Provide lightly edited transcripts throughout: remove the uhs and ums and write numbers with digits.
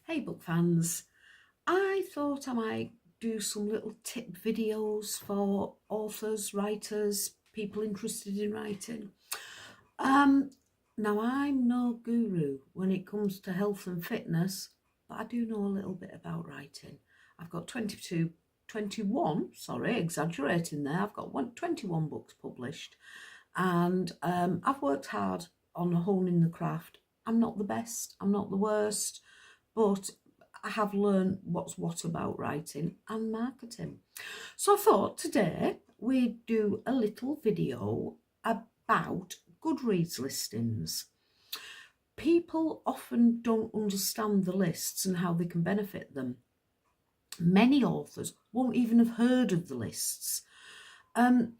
Hey book fans, I thought I might do some little tip videos for authors, writers, people interested in writing. Now I'm no guru when it comes to health and fitness, but I do know a little bit about writing. I've got 21, exaggerating there. I've got 21 books published, and I've worked hard on honing the craft. I'm not the best, I'm not the worst, but I have learned what's what about writing and marketing. So I thought today we'd do a little video about Goodreads listings. People often don't understand the lists and how they can benefit them. Many authors won't even have heard of the lists. One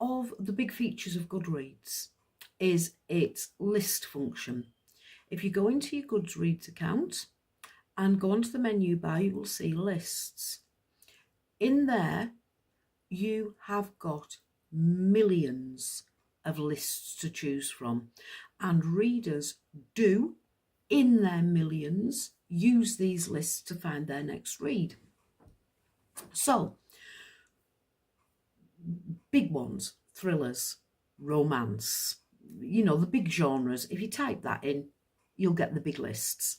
of the big features of Goodreads is its list function. If you go into your Goodreads account and go onto the menu bar, you will see lists. In there, you have got millions of lists to choose from, and readers do, in their millions, use these lists to find their next read. So, big ones, thrillers, romance, the big genres. If you type that in, you'll get the big lists.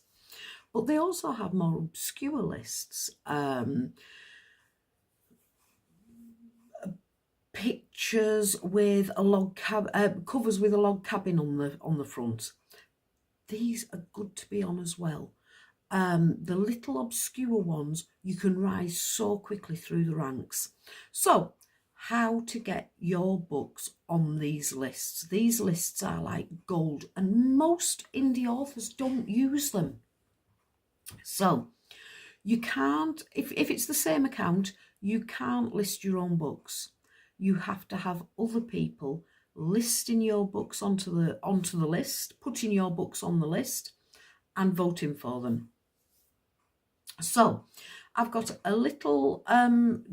But they also have more obscure lists. Pictures with a log covers with a log cabin on the front. These are good to be on as well. The little obscure ones, you can rise so quickly through the ranks. So, how to get your books on these lists. These lists are like gold, and most indie authors don't use them. So you can't, if it's the same account, you can't list your own books. You have to have other people listing your books onto the list, putting your books on the list and voting for them. So I've got a little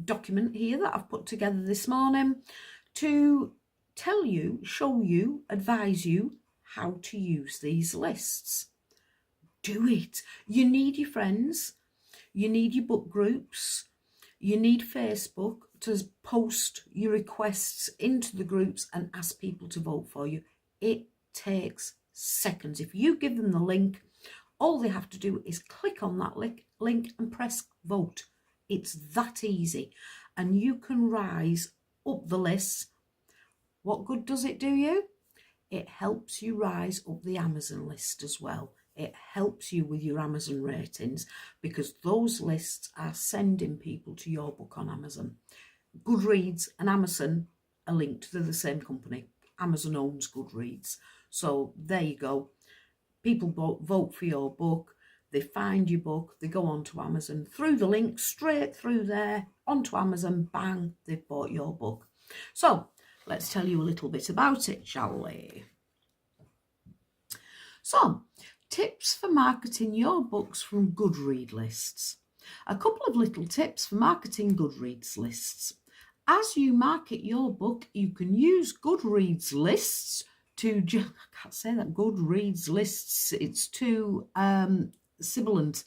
document here that I've put together this morning to tell you, show you, advise you how to use these lists. Do it. You need your friends, you need your book groups, you need Facebook to post your requests into the groups and ask people to vote for you. It takes seconds. If you give them the link, all they have to do is click on that link and press vote. It's that easy. And you can rise up the list. What good does it do you? It helps you rise up the Amazon list as well. It helps you with your Amazon ratings because those lists are sending people to your book on Amazon. Goodreads and Amazon are linked. They're the same company. Amazon owns Goodreads. So there you go. People vote for your book, they find your book, they go onto Amazon through the link, straight through there, onto Amazon, bang, they've bought your book. So let's tell you a little bit about it, shall we? So, tips for marketing your books from Goodreads lists. A couple of little tips for marketing Goodreads lists. As you market your book, you can use Goodreads lists I can't say that, Goodreads lists, it's too sibilant,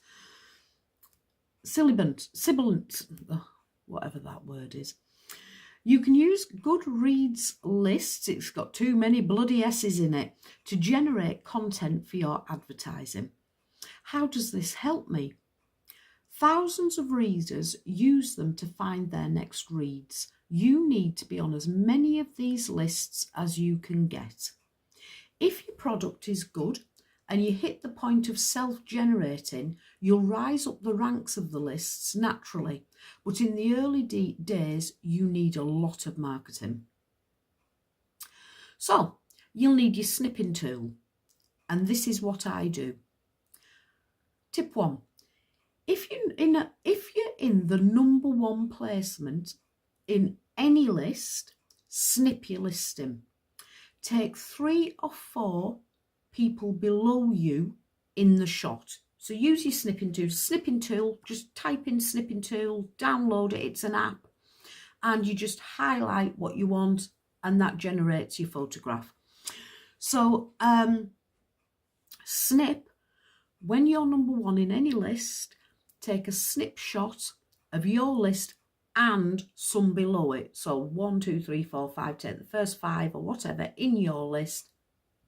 whatever that word is. You can use Goodreads lists, it's got too many bloody S's in it, to generate content for your advertising. How does this help me? Thousands of readers use them to find their next reads. You need to be on as many of these lists as you can get. If your product is good and you hit the point of self-generating, you'll rise up the ranks of the lists naturally. But in the early days, you need a lot of marketing. So you'll need your snipping tool. And this is what I do. Tip 1. If you're in the number one placement in any list, snip your listing. Take 3 or 4 people below you in the shot. So use your snipping tool. Snipping tool, just type in snipping tool, download it, it's an app, and you just highlight what you want and that generates your photograph. So snip when you're number one in any list, take a snapshot of your list and some below it. So 1, 2, 3, 4, 5, take the first 5 or whatever in your list,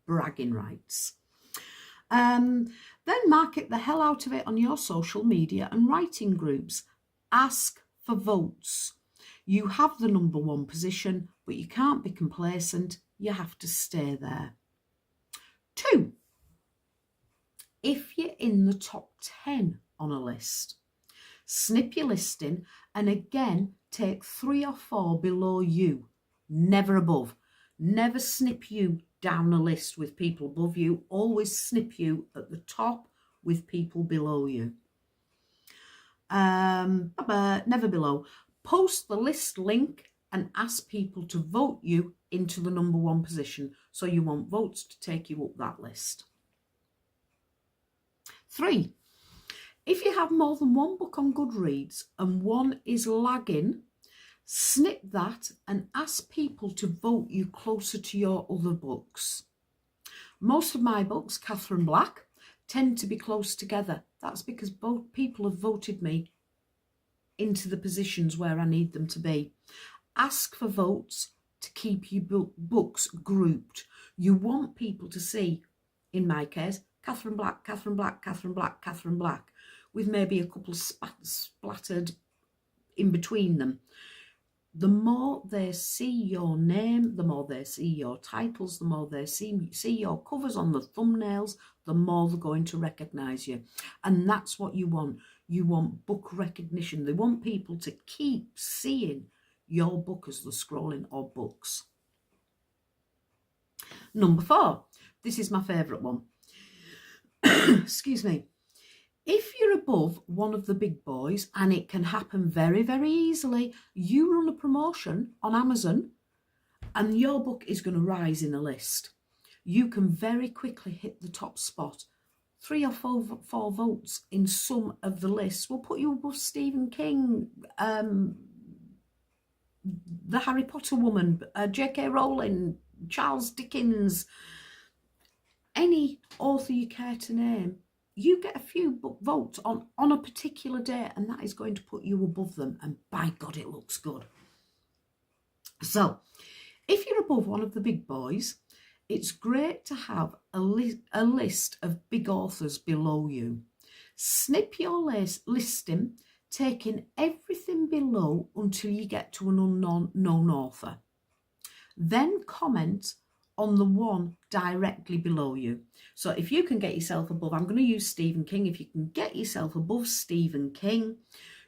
bragging rights. Then market the hell out of it on your social media and writing groups. Ask for votes. You have the number one position, but you can't be complacent. You have to stay there. 2, if you're in the top 10 on a list, snip your listing and again take 3 or 4 below you, never above. Never snip you down a list with people above you. Always snip you at the top with people below you. Never below. Post the list link and ask people to vote you into the number one position, so you want votes to take you up that list. 3, if you have more than one book on Goodreads and one is lagging, snip that and ask people to vote you closer to your other books. Most of my books, Katherine Black, tend to be close together. That's because both people have voted me into the positions where I need them to be. Ask for votes to keep your books grouped. You want people to see, in my case, Katherine Black, Katherine Black, Katherine Black, Katherine Black, with maybe a couple splattered in between them. The more they see your name, the more they see your titles, the more they see your covers on the thumbnails, the more they're going to recognise you. And that's what you want. You want book recognition. They want people to keep seeing your book as they're scrolling or books. Number 4, this is my favourite one. Excuse me. If you're above one of the big boys, and it can happen very, very easily, you run a promotion on Amazon and your book is going to rise in a list. You can very quickly hit the top spot. 3 or 4 votes in some of the lists will put you above Stephen King, the Harry Potter woman, J.K. Rowling, Charles Dickens, any author you care to name. You get a few book votes on a particular day and that is going to put you above them, and by God it looks good. So if you're above one of the big boys, it's great to have a list of big authors below you. Snip your listing, taking everything below until you get to an unknown author. Then comment on the one directly below you. So if you can get yourself above, I'm going to use Stephen King, if you can get yourself above Stephen King,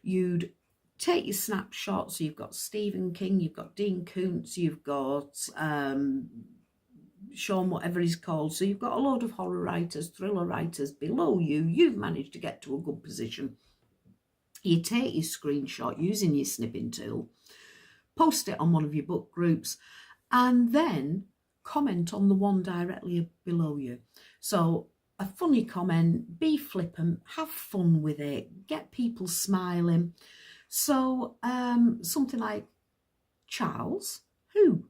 you'd take your snapshot. So you've got Stephen King, you've got Dean Koontz, you've got Sean whatever he's called. So you've got a load of horror writers, thriller writers below you. You've managed to get to a good position. You take your screenshot using your snipping tool, post it on one of your book groups, and then comment on the one directly below you. So a funny comment, be flippant, have fun with it, get people smiling. So something like, Charles, who?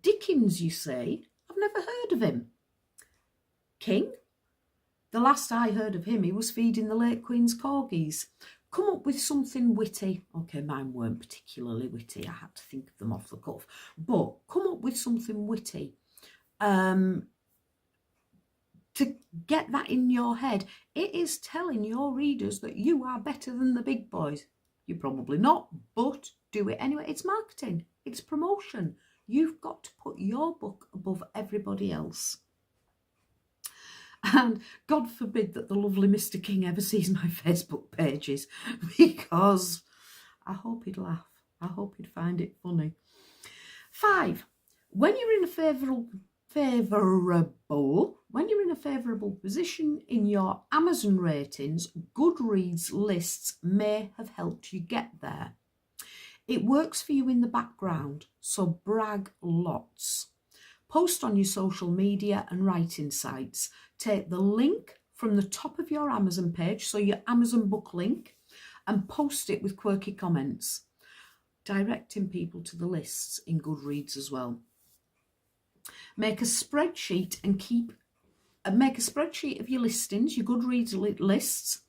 Dickens, you say? I've never heard of him. King? The last I heard of him, he was feeding the late Queen's corgis. Come up with something witty. Okay, mine weren't particularly witty. I had to think of them off the cuff. But come up with something witty to get that in your head. It is telling your readers that you are better than the big boys. You're probably not, but do it anyway. It's marketing. It's promotion. You've got to put your book above everybody else. And God forbid that the lovely Mr. King ever sees my Facebook pages, because I hope he'd laugh. I hope he'd find it funny. 5, when you're in a favourable position in your Amazon ratings, Goodreads lists may have helped you get there. It works for you in the background, so brag lots. Post on your social media and writing sites. Take the link from the top of your Amazon page, so your Amazon book link, and post it with quirky comments, directing people to the lists in Goodreads as well. Make a spreadsheet and keep make a spreadsheet of your listings, your Goodreads lists,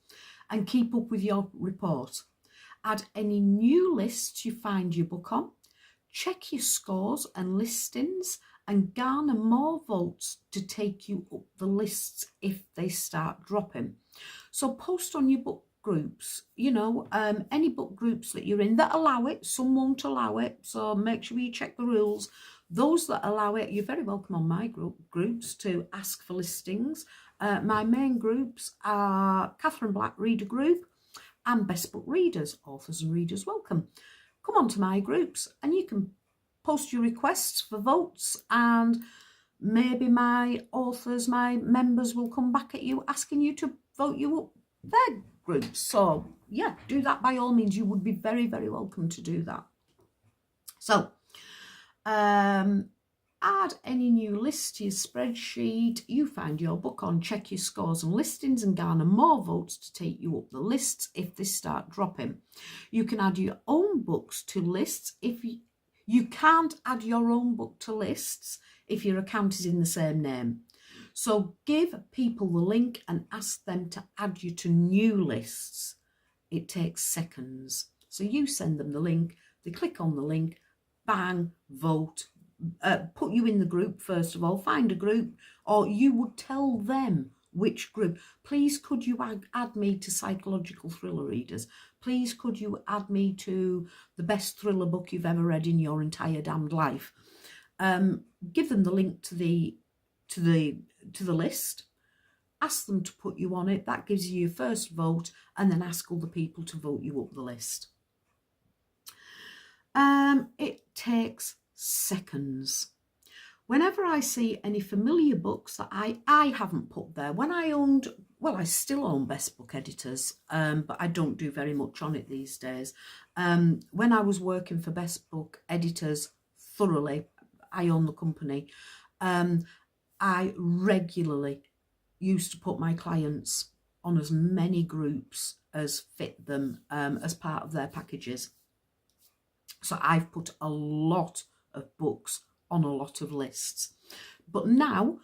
and keep up with your report. Add any new lists you find your book on. Check your scores and listings and garner more votes to take you up the lists if they start dropping. So post on your book groups, any book groups that you're in that allow it. Some won't allow it, so make sure you check the rules. Those that allow it, you're very welcome on my groups to ask for listings. My main groups are Katherine Black Reader Group and Best Book Readers, authors and readers welcome. Come on to my groups and you can post your requests for votes, and maybe my authors, my members will come back at you asking you to vote you up their groups. So yeah, do that by all means. You would be very, very welcome to do that. So add any new list to your spreadsheet you find your book on. Check your scores and listings and garner more votes to take you up the lists if they start dropping. You can add your own books to lists. If you can't add your own book to lists if your account is in the same name. So give people the link and ask them to add you to new lists. It takes seconds. So you send them the link, they click on the link, bang, vote. Put you in the group first of all, find a group, or you would tell them which group. Please could you add me to Psychological Thriller Readers? Please could you add me to the best thriller book you've ever read in your entire damned life? Give them the link to the list. Ask them to put you on it. That gives you your first vote, and then ask other people to vote you up the list. It takes seconds. Whenever I see any familiar books that I haven't put there, when I owned, well, I still own Best Book Editors, but I don't do very much on it these days. When I was working for Best Book Editors thoroughly, I own the company, I regularly used to put my clients on as many groups as fit them as part of their packages. So I've put a lot of books on a lot of lists. But now,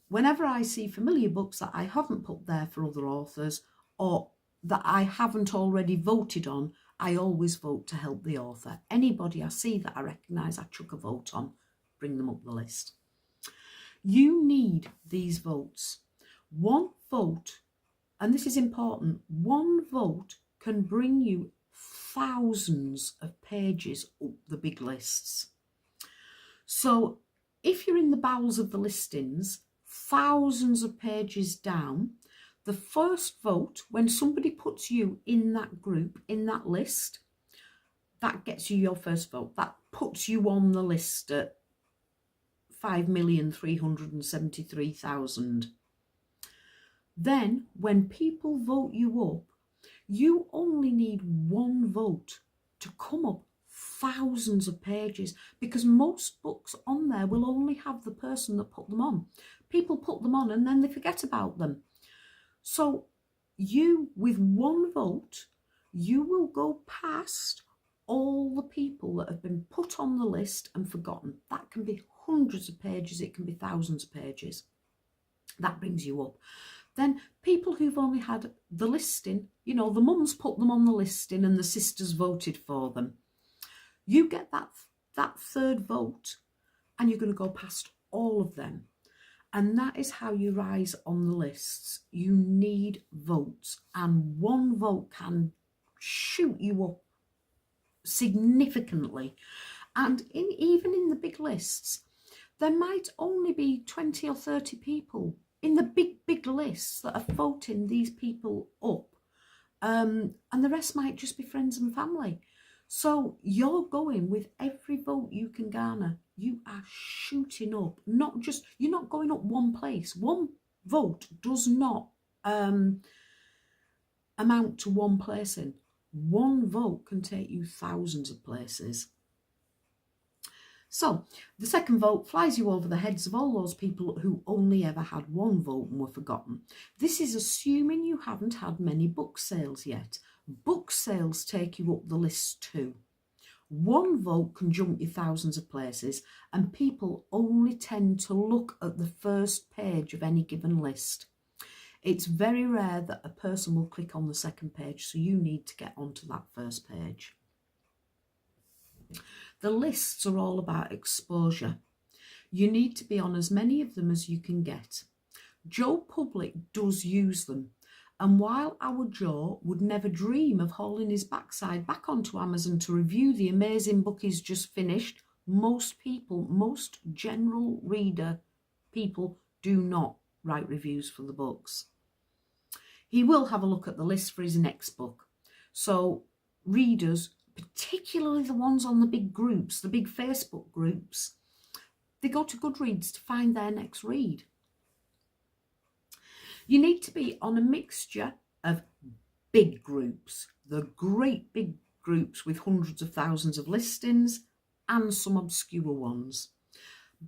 whenever I see familiar books that I haven't put there for other authors or that I haven't already voted on, I always vote to help the author. Anybody I see that I recognise I chuck a vote on, bring them up the list. You need these votes. One vote, and this is important, one vote can bring you thousands of pages up the big lists. So if you're in the bowels of the listings, thousands of pages down, the first vote, when somebody puts you in that group, in that list, that gets you your first vote. That puts you on the list at 5,373,000. Then when people vote you up, you only need one vote to come up thousands of pages, because most books on there will only have the person that put them on. People put them on and then they forget about them. So you, with one vote, you will go past all the people that have been put on the list and forgotten. That can be hundreds of pages, it can be thousands of pages. That brings you up. Then people who've only had the listing, the mums put them on the listing and the sisters voted for them. You get that third vote and you're going to go past all of them. And that is how you rise on the lists. You need votes, and one vote can shoot you up significantly. And even in the big lists, there might only be 20 or 30 people in the big lists that are voting these people up, and the rest might just be friends and family. So you're going with every vote you can garner. You are shooting up. You're not going up one place. One vote does not amount to one placing. One vote can take you thousands of places. So the second vote flies you over the heads of all those people who only ever had one vote and were forgotten. This is assuming you haven't had many book sales yet. Book sales take you up the list too. One vote can jump you thousands of places, and people only tend to look at the first page of any given list. It's very rare that a person will click on the second page, so you need to get onto that first page. The lists are all about exposure. You need to be on as many of them as you can get. Joe Public does use them, and while our Joe would never dream of hauling his backside back onto Amazon to review the amazing book he's just finished, most people, most general reader people, do not write reviews for the books. He will have a look at the list for his next book. So readers, particularly the ones on the big groups, the big Facebook groups, they go to Goodreads to find their next read. You need to be on a mixture of big groups, the great big groups with hundreds of thousands of listings, and some obscure ones.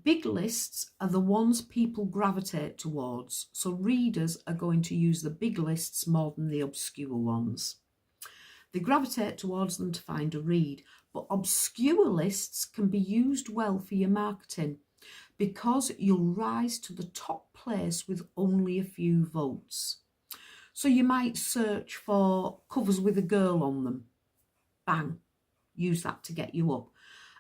Big lists are the ones people gravitate towards, so readers are going to use the big lists more than the obscure ones. They gravitate towards them to find a read, but obscure lists can be used well for your marketing because you'll rise to the top place with only a few votes. So you might search for covers with a girl on them. Bang, use that to get you up.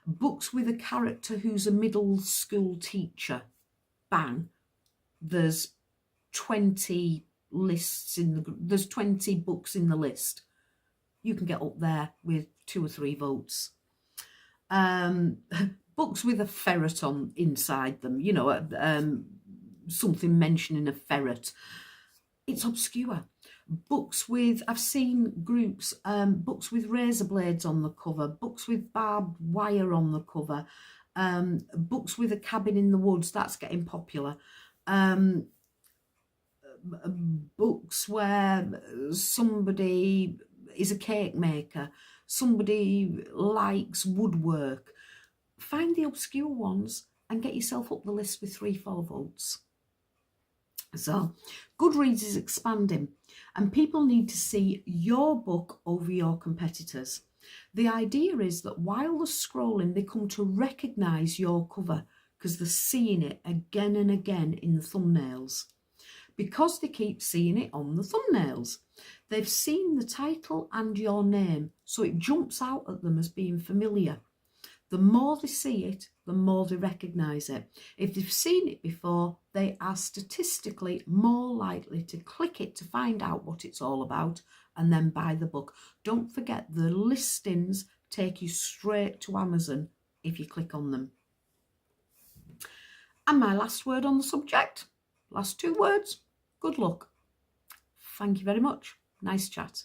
Books with a character who's a middle school teacher. Bang, there's 20 there's 20 books in the list. You can get up there with 2 or 3 votes. Books with a ferret on inside them, you know, something mentioning a ferret. It's obscure. Books with, I've seen groups, books with razor blades on the cover, books with barbed wire on the cover, books with a cabin in the woods, that's getting popular. Books where somebody is a cake maker, somebody likes woodwork. Find the obscure ones and get yourself up the list with 3-4 votes. So Goodreads is expanding and people need to see your book over your competitors. The idea is that while they're scrolling, they come to recognise your cover because they're seeing it again and again in the thumbnails. Because they keep seeing it on the thumbnails. They've seen the title and your name, so it jumps out at them as being familiar. The more they see it, the more they recognise it. If they've seen it before, they are statistically more likely to click it to find out what it's all about and then buy the book. Don't forget the listings take you straight to Amazon if you click on them. And my last word on the subject, last 2 words, good luck. Thank you very much. Nice chat.